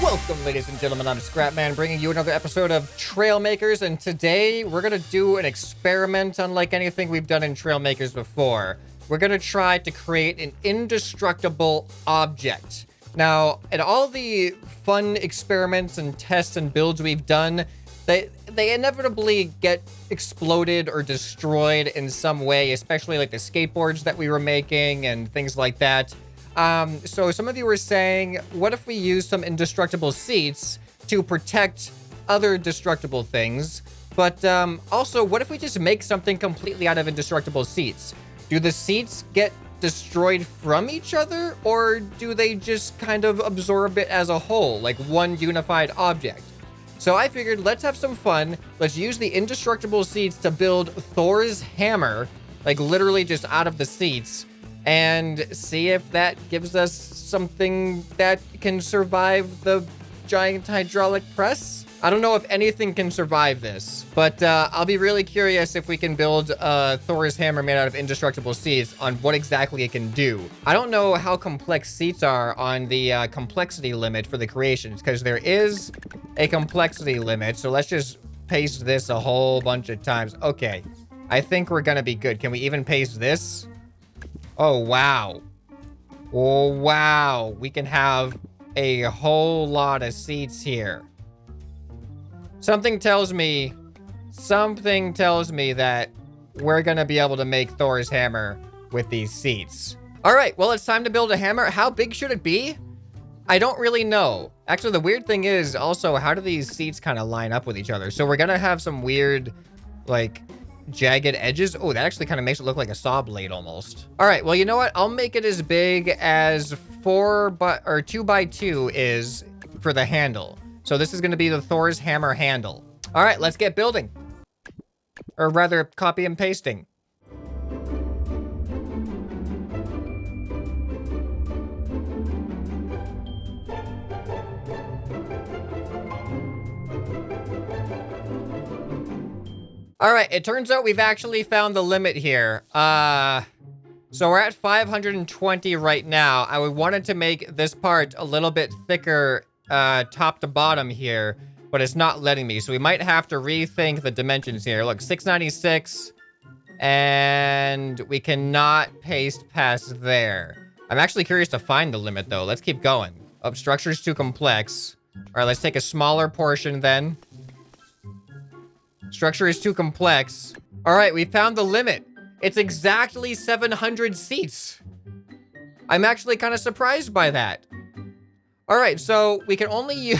Welcome, ladies and gentlemen, I'm ScrapMan, bringing you another episode of Trailmakers, and today we're gonna do an experiment unlike anything we've done in Trailmakers before. We're gonna try to create an indestructible object. Now, in all the fun experiments and tests and builds we've done, they inevitably get exploded or destroyed in some way, especially like the skateboards that we were making and things like that. So some of you were saying, what if we use some indestructible seats to protect other destructible things? But also, what if we just make something completely out of indestructible seats? Do the seats get destroyed from each other, or do they just kind of absorb it as a whole, like one unified object? So I figured, let's have some fun. Let's use the indestructible seats to build Thor's hammer, like literally just out of the seats, and see if that gives us something that can survive the giant hydraulic press. I don't know if anything can survive this, but I'll be really curious if we can build Thor's hammer made out of indestructible seats on what exactly it can do. I don't know how complex seats are on the complexity limit for the creations, because there is a complexity limit. So let's just paste this a whole bunch of times. Okay, I think we're gonna be good. Can we even paste this? Oh, wow. Oh, wow. We can have a whole lot of seats here. Something tells me that we're gonna be able to make Thor's hammer with these seats. All right, well, it's time to build a hammer. How big should it be? I don't really know. Actually, the weird thing is also, how do these seats kind of line up with each other? So we're gonna have some weird, like, jagged edges. Oh, that actually kind of makes it look like a saw blade almost. All right, well, you know what? I'll make it as big as 2 by 2 is for the handle. So this is going to be the Thor's hammer handle. All right, let's get building. Or rather, copy and pasting. All right, it turns out we've actually found the limit here. So we're at 520 right now. I wanted to make this part a little bit thicker top to bottom here, but it's not letting me. So we might have to rethink the dimensions here. Look, 696, and we cannot paste past there. I'm actually curious to find the limit, though. Let's keep going. Oh, structure's too complex. All right, let's take a smaller portion then. Structure is too complex. All right, we found the limit. It's exactly 700 seats. I'm actually kind of surprised by that. All right, so we can only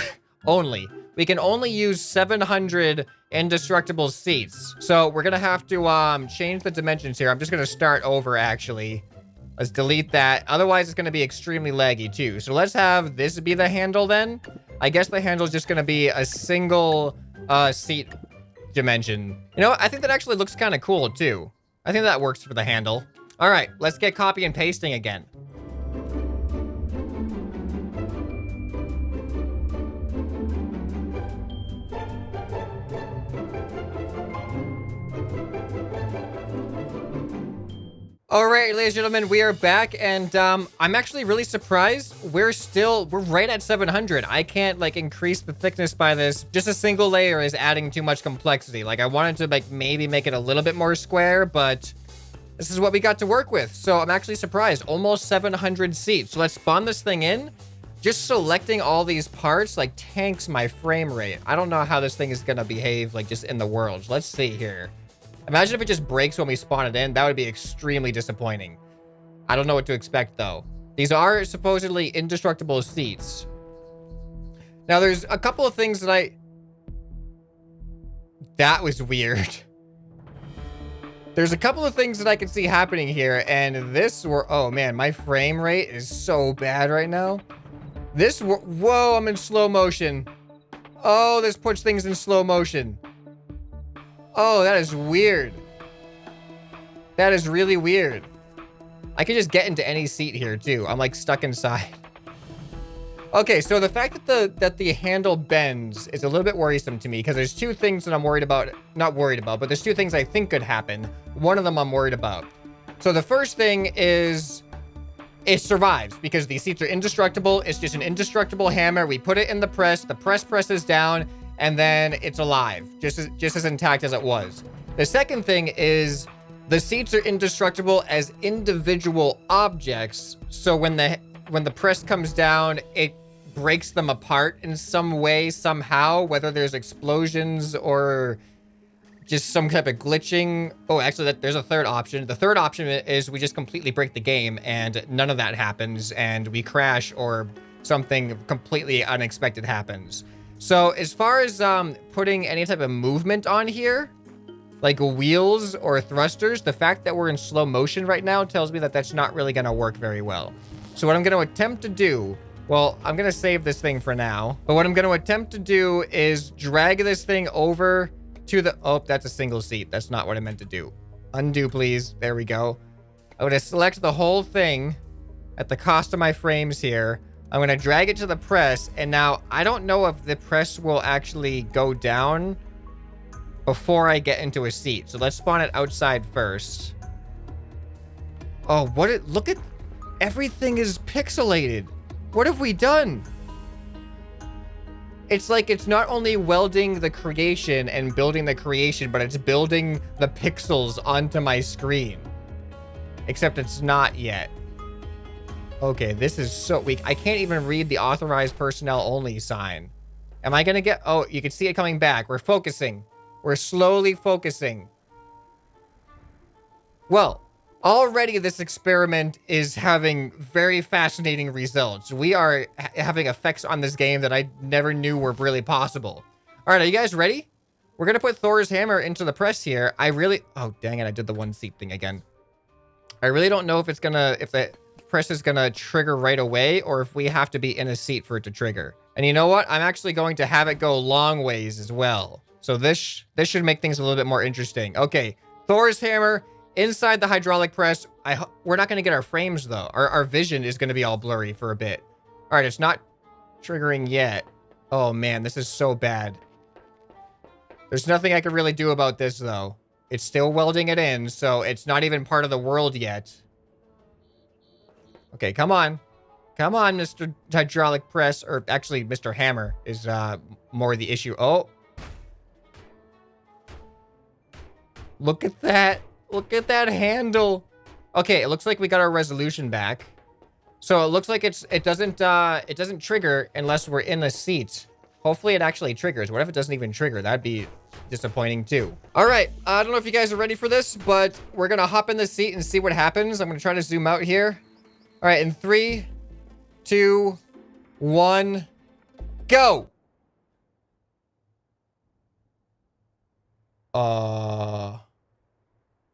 use 700 indestructible seats. So we're gonna have to change the dimensions here. I'm just gonna start over actually. Let's delete that. Otherwise, it's gonna be extremely laggy too. So let's have this be the handle then. I guess the handle is just gonna be a single seat dimension. You know what? I think that actually looks kind of cool too. I think that works for the handle. All right, let's get copy and pasting again. All right, ladies and gentlemen, we are back, and I'm actually really surprised. We're right at 700. I can't like increase the thickness by this. Just a single layer is adding too much complexity. Like I wanted to like maybe make it a little bit more square, but this is what we got to work with. So I'm actually surprised. Almost 700 seats. So let's spawn this thing in. Just selecting all these parts like tanks my frame rate. I don't know how this thing is gonna behave like just in the world. Let's see here. Imagine if it just breaks when we spawn it in. That would be extremely disappointing. I don't know what to expect, though. These are supposedly indestructible seats. Now, there's a couple of things that That was weird. There's a couple of things that I can see happening here, and oh man, my frame rate is so bad right now. Whoa, I'm in slow motion. Oh, this puts things in slow motion. Oh, that is weird. That is really weird. I could just get into any seat here too. I'm like stuck inside. Okay, so the fact that the handle bends is a little bit worrisome to me because there's two things that I'm worried about. Not worried about, but there's two things I think could happen. One of them I'm worried about. So the first thing is it survives because these seats are indestructible. It's just an indestructible hammer. We put it in the press presses down, and then it's alive, just as intact as it was. The second thing is the seats are indestructible as individual objects. So when the press comes down, it breaks them apart in some way, somehow, whether there's explosions or just some type of glitching. Oh, actually, there's a third option. The third option is we just completely break the game and none of that happens and we crash or something completely unexpected happens. So as far as putting any type of movement on here, like wheels or thrusters, the fact that we're in slow motion right now tells me that that's not really going to work very well. So what I'm going to attempt to do, well, I'm going to save this thing for now, but what I'm going to attempt to do is drag this thing over to the, oh, that's a single seat. That's not what I meant to do. Undo, please. There we go. I'm going to select the whole thing at the cost of my frames here. I'm going to drag it to the press, and now I don't know if the press will actually go down before I get into a seat. So let's spawn it outside first. Oh, look at, everything is pixelated. What have we done? It's like it's not only welding the creation and building the creation, but it's building the pixels onto my screen. Except it's not yet. Okay, this is so weak. I can't even read the authorized personnel only sign. Am I gonna get, oh, you can see it coming back. We're focusing. We're slowly focusing. Well, already this experiment is having very fascinating results. We are having effects on this game that I never knew were really possible. All right, are you guys ready? We're going to put Thor's hammer into the press here. Oh, dang it. I did the one seat thing again. I really don't know if if the press is going to trigger right away or if we have to be in a seat for it to trigger. And you know what? I'm actually going to have it go long ways as well. So this should make things a little bit more interesting. Okay, Thor's hammer inside the hydraulic press. We're not going to get our frames, though. Our vision is going to be all blurry for a bit. All right, it's not triggering yet. Oh, man, this is so bad. There's nothing I can really do about this, though. It's still welding it in, so it's not even part of the world yet. Okay, come on. Come on, Mr. Hydraulic Press. Or actually, Mr. Hammer is more the issue. Oh. Look at that. Look at that handle. Okay, it looks like we got our resolution back. So it looks like it doesn't trigger unless we're in the seat. Hopefully it actually triggers. What if it doesn't even trigger? That'd be disappointing too. All right, I don't know if you guys are ready for this, but we're gonna hop in the seat and see what happens. I'm gonna try to zoom out here. All right, in 3, 2, 1, go.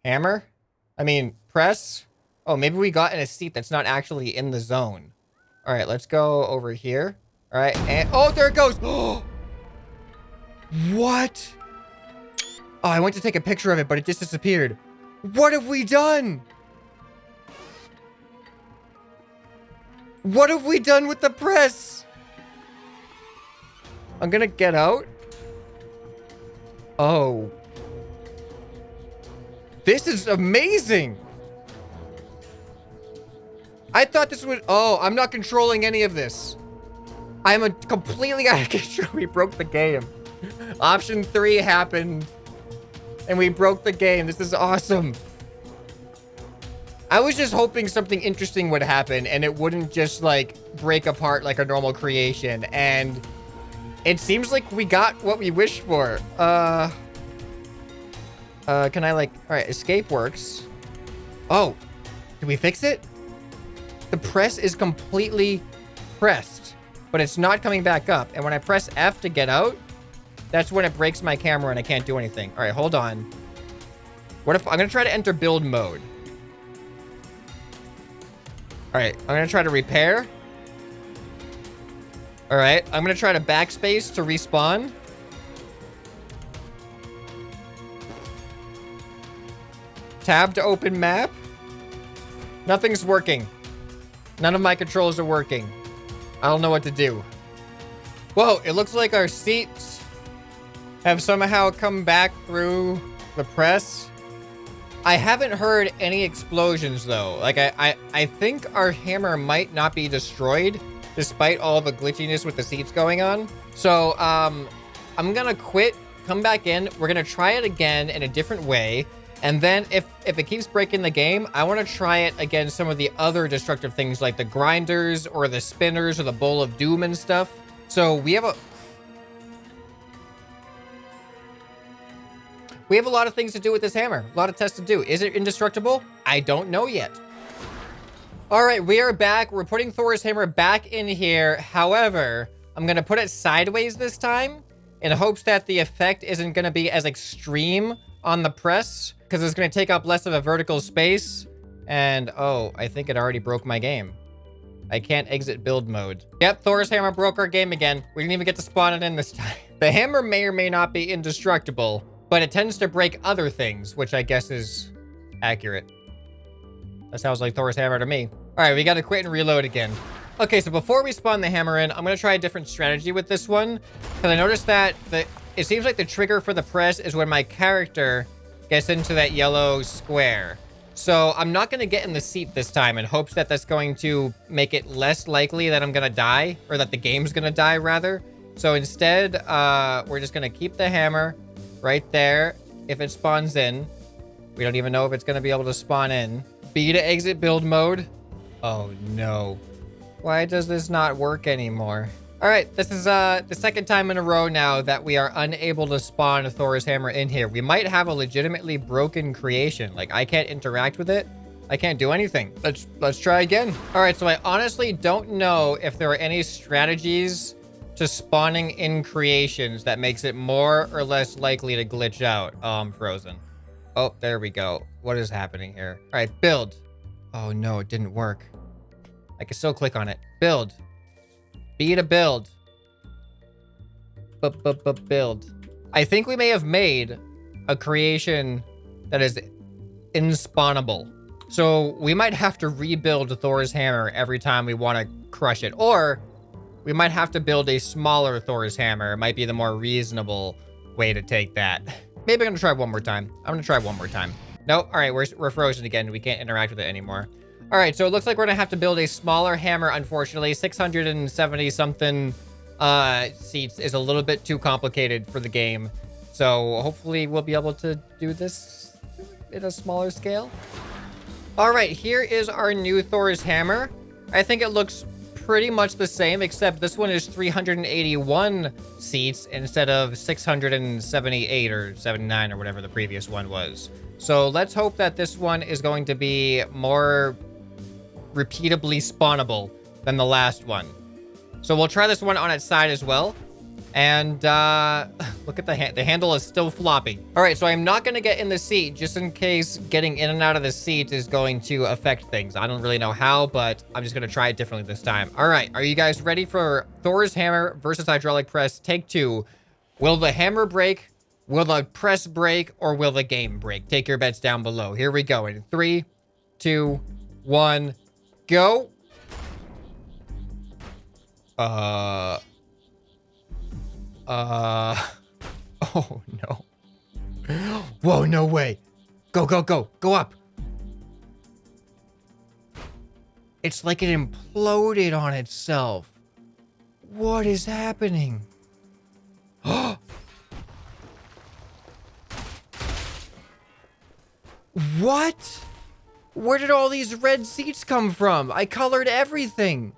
Hammer? I mean, press? Oh, maybe we got in a seat that's not actually in the zone. All right, let's go over here. All right, and oh, there it goes. What? Oh, I went to take a picture of it, but it just disappeared. What have we done? What have we done with the press? I'm gonna get out. Oh. This is amazing. I thought this would... Oh, I'm not controlling any of this. I'm completely out of control. We broke the game. Option 3 happened. And we broke the game. This is awesome. I was just hoping something interesting would happen and it wouldn't just like break apart like a normal creation. And it seems like we got what we wished for. Can I like... All right, escape works. Oh, did we fix it? The press is completely pressed, but it's not coming back up. And when I press F to get out, that's when it breaks my camera and I can't do anything. All right, hold on. What if... I'm going to try to enter build mode. All right, I'm going to try to repair. All right, I'm going to try to backspace to respawn. Tab to open map. Nothing's working. None of my controls are working. I don't know what to do. Whoa, it looks like our seats have somehow come back through the press. I haven't heard any explosions though. Like I think our hammer might not be destroyed despite all the glitchiness with the seats going on. So I'm gonna quit, come back in. We're gonna try it again in a different way. And then if it keeps breaking the game, I want to try it against some of the other destructive things like the grinders or the spinners or the bowl of doom and stuff. So we have a lot of things to do with this hammer. A lot of tests to do. Is it indestructible? I don't know yet. All right, we are back. We're putting Thor's hammer back in here. However, I'm going to put it sideways this time in hopes that the effect isn't going to be as extreme on the press because it's going to take up less of a vertical space. And, oh, I think it already broke my game. I can't exit build mode. Yep, Thor's hammer broke our game again. We didn't even get to spawn it in this time. The hammer may or may not be indestructible, but it tends to break other things, which I guess is accurate. That sounds like Thor's hammer to me. All right, we got to quit and reload again. Okay, so before we spawn the hammer in, I'm going to try a different strategy with this one. Because I noticed that it seems like the trigger for the press is when my character gets into that yellow square. So I'm not going to get in the seat this time in hopes that that's going to make it less likely that I'm going to die, or that the game's going to die, rather. So instead, we're just going to keep the hammer right there. If it spawns in, we don't even know if it's going to be able to spawn in. B to exit build mode. Oh, no. Why does this not work anymore? All right, this is the second time in a row now that we are unable to spawn Thor's hammer in here. We might have a legitimately broken creation. Like, I can't interact with it. I can't do anything. Let's try again. All right, so I honestly don't know if there are any strategies to spawning in creations that makes it more or less likely to glitch out. Oh, I'm frozen. Oh, there we go. What is happening here? All right, build. Oh, no, it didn't work. I can still click on it. Build. B to build. Build. I think we may have made a creation that is inspawnable. So we might have to rebuild Thor's hammer every time we want to crush it. Or we might have to build a smaller Thor's hammer. It might be the more reasonable way to take that. Maybe I'm going to try one more time. I'm going to try one more time. Nope. All right, we're frozen again. We can't interact with it anymore. All right, so it looks like we're going to have to build a smaller hammer, unfortunately. 670-something seats is a little bit too complicated for the game. So hopefully we'll be able to do this in a smaller scale. All right, here is our new Thor's hammer. I think it looks pretty much the same, except this one is 381 seats instead of 678 or 79 or whatever the previous one was. So let's hope that this one is going to be more repeatably spawnable than the last one. So we'll try this one on its side as well. And look at the handle is still floppy. All right, so I'm not going to get in the seat just in case getting in and out of the seat is going to affect things. I don't really know how, but I'm just going to try it differently this time. All right, are you guys ready for Thor's hammer versus hydraulic press? Take two. Will the hammer break? Will the press break? Or will the game break? Take your bets down below. Here we go. In 3, 2, 1, go. Oh, no. Whoa, no way. Go, go, go. Go up. It's like it imploded on itself. What is happening? What? Where did all these red seats come from? I colored everything.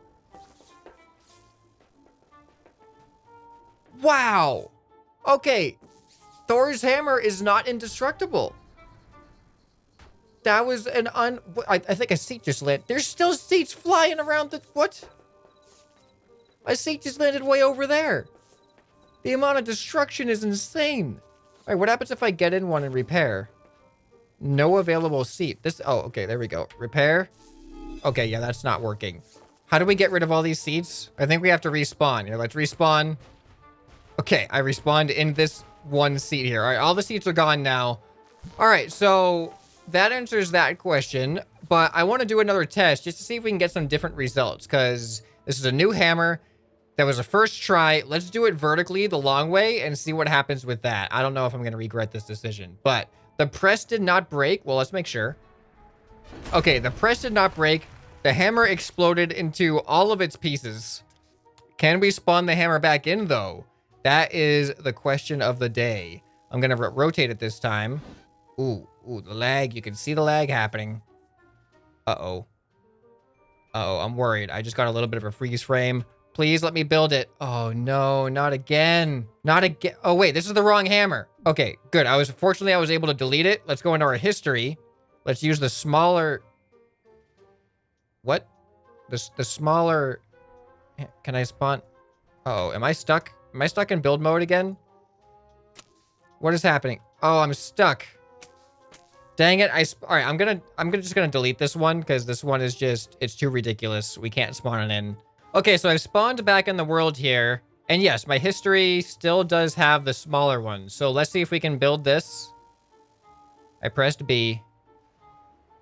Wow. Okay. Thor's hammer is not indestructible. That was an I think a seat just landed. There's still seats flying around the... What? A seat just landed way over there. The amount of destruction is insane. All right, what happens if I get in one and repair? No available seat. Oh, okay, there we go. Repair. Okay, yeah, that's not working. How do we get rid of all these seats? I think we have to respawn. Here, let's respawn. Okay, I respawned in this one seat here. All right, all the seats are gone now. All right, so that answers that question. But I want to do another test just to see if we can get some different results. Because this is a new hammer. That was a first try. Let's do it vertically the long way and see what happens with that. I don't know if I'm going to regret this decision. But The press did not break. Well, let's make sure. Okay, the press did not break. The hammer exploded into all of its pieces. Can we spawn the hammer back in, though? That is the question of the day. I'm going to rotate it this time. Ooh, the lag. You can see the lag happening. Uh-oh. Uh-oh, I'm worried. I just got a little bit of a freeze frame. Please let me build it. Oh, no, not again. Not again. Oh, wait, this is the wrong hammer. Okay, good. Fortunately, I was able to delete it. Let's go into our history. Let's use the smaller... What? The smaller... Can I spawn? Uh-oh, am I stuck? Am I stuck in build mode again? What is happening? Oh, I'm stuck. Dang it. All right, I'm just gonna delete this one because this one is just, it's too ridiculous. We can't spawn it in. Okay, so I've spawned back in the world here. And yes, my history still does have the smaller one. So let's see if we can build this. I pressed B.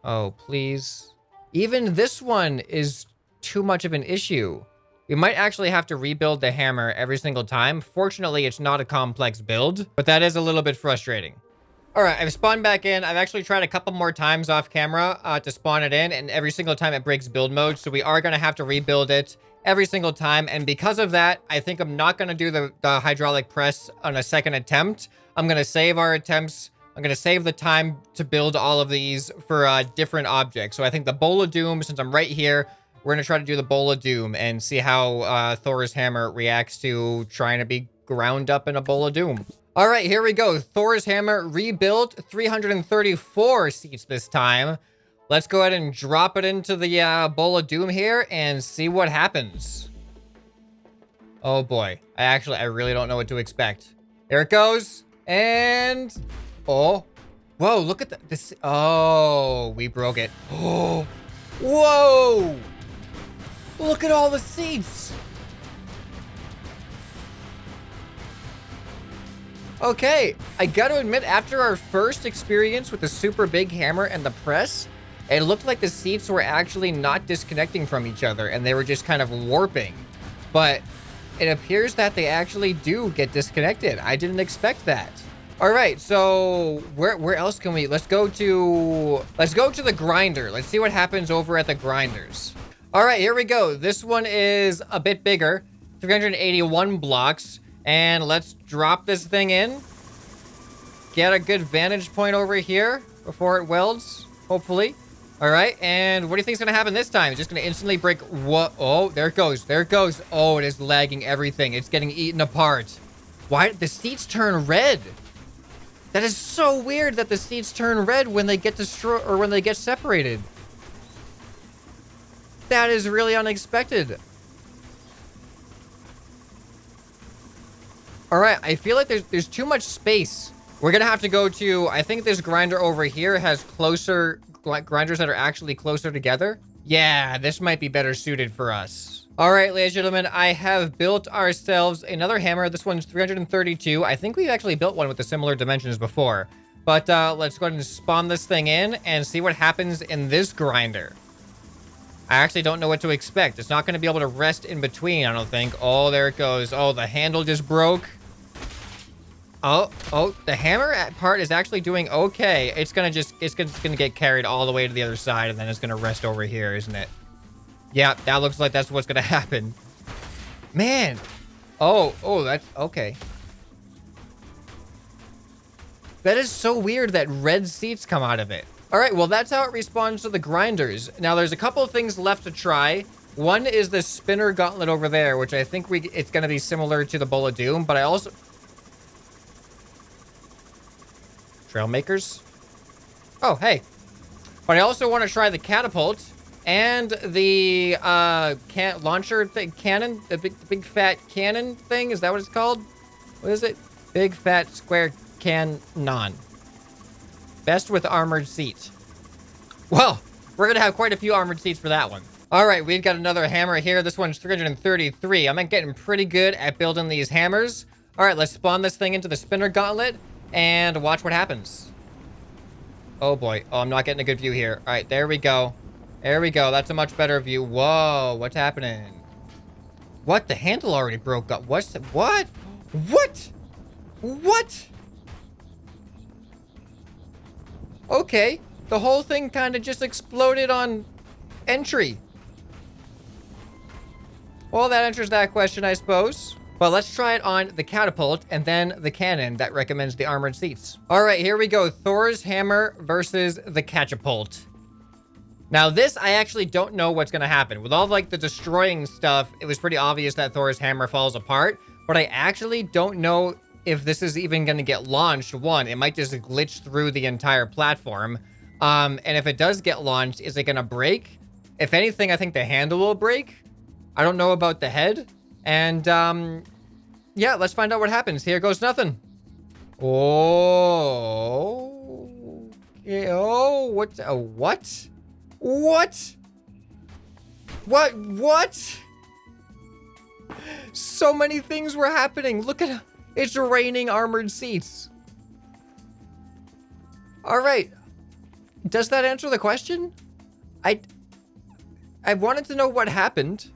Oh, please. Even this one is too much of an issue. We might actually have to rebuild the hammer every single time. Fortunately, it's not a complex build, but that is a little bit frustrating. All right, I've spawned back in. I've actually tried a couple more times off camera to spawn it in, and every single time it breaks build mode. So we are going to have to rebuild it every single time. And because of that, I think I'm not going to do the hydraulic press on a second attempt. I'm going to save our attempts. I'm going to save the time to build all of these for different objects. So I think the Bowl of Doom, since I'm right here, we're going to try to do the Bowl of Doom and see how Thor's hammer reacts to trying to be ground up in a Bowl of Doom. All right, here we go. Thor's hammer rebuilt, 334 seats this time. Let's go ahead and drop it into the Bowl of Doom here and see what happens. Oh boy, I really don't know what to expect. There it goes. And, oh, whoa, look at this. Oh, we broke it. Oh, whoa. Look at all the seats. Okay, I gotta admit, after our first experience with the super big hammer and the press, it looked like the seats were actually not disconnecting from each other and they were just kind of warping. But it appears that they actually do get disconnected. I didn't expect that. All right, so where else can we? Let's go to the grinder. Let's see what happens over at the grinders. All right, here we go. This one is a bit bigger, 381 blocks. And let's drop this thing in. Get a good vantage point over here before it welds, hopefully. All right, and what do you think is going to happen this time? It's just going to instantly break. What? Oh, there it goes. There it goes. Oh, it is lagging everything. It's getting eaten apart. Why did the seats turn red? That is so weird that the seats turn red when they get destroyed or when they get separated. That is really unexpected. All right, I feel like there's too much space. We're gonna have to go to, I think this grinder over here has closer grinders that are actually closer together. Yeah, this might be better suited for us. All right, ladies and gentlemen, I have built ourselves another hammer. This one's 332. I think we've actually built one with the similar dimensions before. But let's go ahead and spawn this thing in and see what happens in this grinder. I actually don't know what to expect. It's not going to be able to rest in between, I don't think. Oh, there it goes. Oh, the handle just broke. Oh, the hammer part is actually doing okay. It's gonna get carried all the way to the other side, and then it's gonna rest over here, isn't it? Yeah, that looks like that's what's gonna happen. Man. Oh, that's okay. That is so weird that red seats come out of it. All right, well, that's how it responds to the grinders. Now, there's a couple of things left to try. One is the spinner gauntlet over there, which I think it's gonna be similar to the Bowl of Doom, but I also... Trailmakers? Oh, hey. But I also want to try the catapult and the launcher thing, cannon, the big fat cannon thing. Is that what it's called? What is it? Big fat square cannon. Best with armored seat. Well, we're gonna have quite a few armored seats for that one. All right, we've got another hammer here. This one's 333. I'm getting pretty good at building these hammers. All right, let's spawn this thing into the spinner gauntlet and watch what happens. Oh boy. Oh, I'm not getting a good view here. All right, there we go. There we go. That's a much better view. Whoa, what's happening? What? The handle already broke up. What? Okay. The whole thing kind of just exploded on entry. Well, that answers that question, I suppose. Well, let's try it on the catapult and then the cannon that recommends the armored seats. All right, here we go. Thor's hammer versus the catapult. Now, this, I actually don't know what's going to happen. With all, like, the destroying stuff, it was pretty obvious that Thor's hammer falls apart. But I actually don't know if this is even going to get launched. One, it might just glitch through the entire platform. And if it does get launched, is it going to break? If anything, I think the handle will break. I don't know about the head. And, yeah, let's find out what happens. Here goes nothing. Oh. Okay. Oh, what? What? What? What? So many things were happening. Look at it. It's raining armored seats. All right. Does that answer the question? I wanted to know what happened.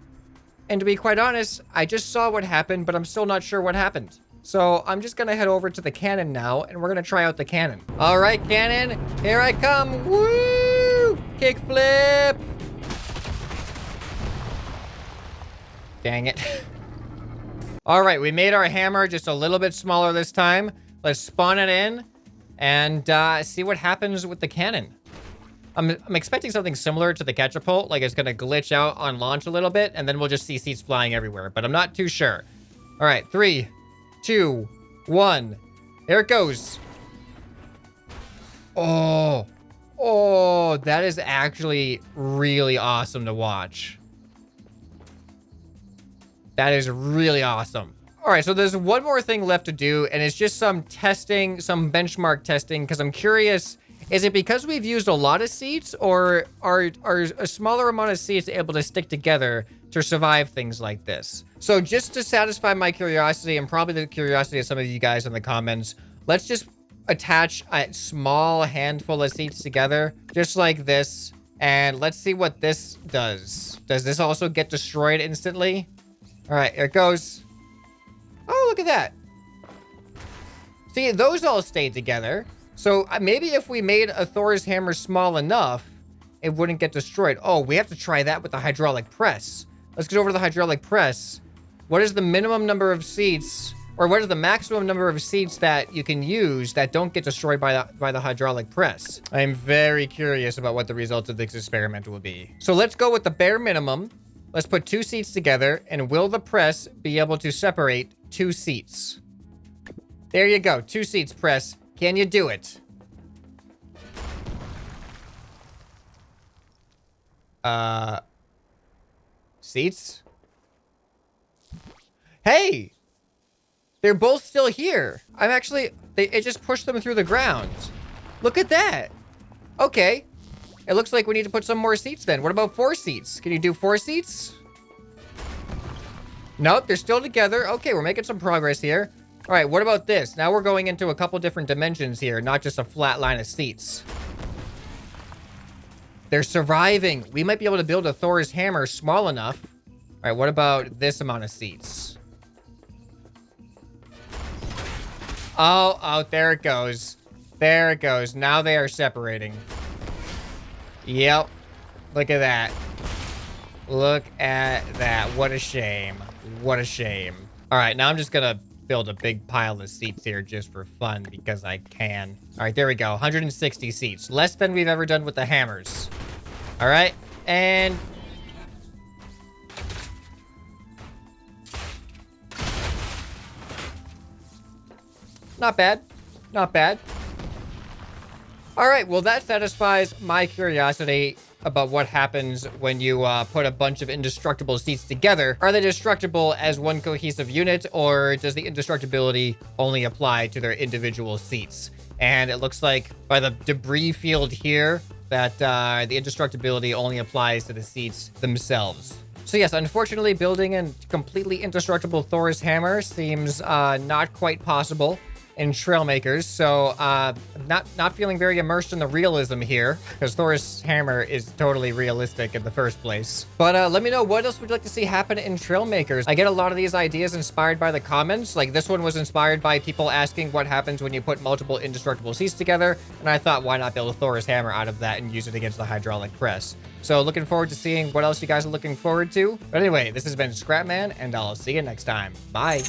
And to be quite honest, I just saw what happened, but I'm still not sure what happened. So I'm just going to head over to the cannon now, and we're going to try out the cannon. All right, cannon, here I come. Woo! Kickflip. Dang it. All right, we made our hammer just a little bit smaller this time. Let's spawn it in and see what happens with the cannon. I'm expecting something similar to the catapult, like it's going to glitch out on launch a little bit, and then we'll just see seats flying everywhere, but I'm not too sure. All right, 3, 2, 1. There it goes. Oh, that is actually really awesome to watch. That is really awesome. All right, so there's one more thing left to do, and it's just some testing, some benchmark testing, because I'm curious, is it because we've used a lot of seats, or are a smaller amount of seats able to stick together to survive things like this? So just to satisfy my curiosity, and probably the curiosity of some of you guys in the comments, let's just attach a small handful of seats together, just like this, and let's see what this does. Does this also get destroyed instantly? All right, here it goes. Oh, look at that. See, those all stayed together. So maybe if we made a Thor's hammer small enough, it wouldn't get destroyed. Oh, we have to try that with the hydraulic press. Let's get over to the hydraulic press. What is the minimum number of seats, or what is the maximum number of seats that you can use that don't get destroyed by the hydraulic press? I'm very curious about what the results of this experiment will be. So let's go with the bare minimum. Let's put 2 seats together, and will the press be able to separate 2 seats? There you go, 2 seats, press. Can you do it? Seats? Hey! They're both still here. It just pushed them through the ground. Look at that. Okay. It looks like we need to put some more seats then. What about 4 seats? Can you do 4 seats? Nope, they're still together. Okay, we're making some progress here. All right, what about this? Now we're going into a couple different dimensions here, not just a flat line of seats. They're surviving. We might be able to build a Thor's hammer small enough. All right, what about this amount of seats? Oh, there it goes. There it goes. Now they are separating. Yep. Look at that. Look at that. What a shame. What a shame. All right, now I'm just going to build a big pile of seats here just for fun because I can. All right, there we go. 160 seats. Less than we've ever done with the hammers. All right, and... not bad. Not bad. All right, well, that satisfies my curiosity about what happens when you put a bunch of indestructible seats together. Are they destructible as one cohesive unit, or does the indestructibility only apply to their individual seats? And it looks like by the debris field here that the indestructibility only applies to the seats themselves. So yes, unfortunately, building a completely indestructible Thor's hammer seems not quite possible. in Trailmakers, so not feeling very immersed in the realism here, because Thor's hammer is totally realistic in the first place. But let me know, what else would you like to see happen in Trailmakers? I get a lot of these ideas inspired by the comments. Like, this one was inspired by people asking what happens when you put multiple indestructible seats together, and I thought, why not build a Thor's hammer out of that and use it against the hydraulic press? So looking forward to seeing what else you guys are looking forward to. But anyway, this has been ScrapMan, and I'll see you next time. Bye.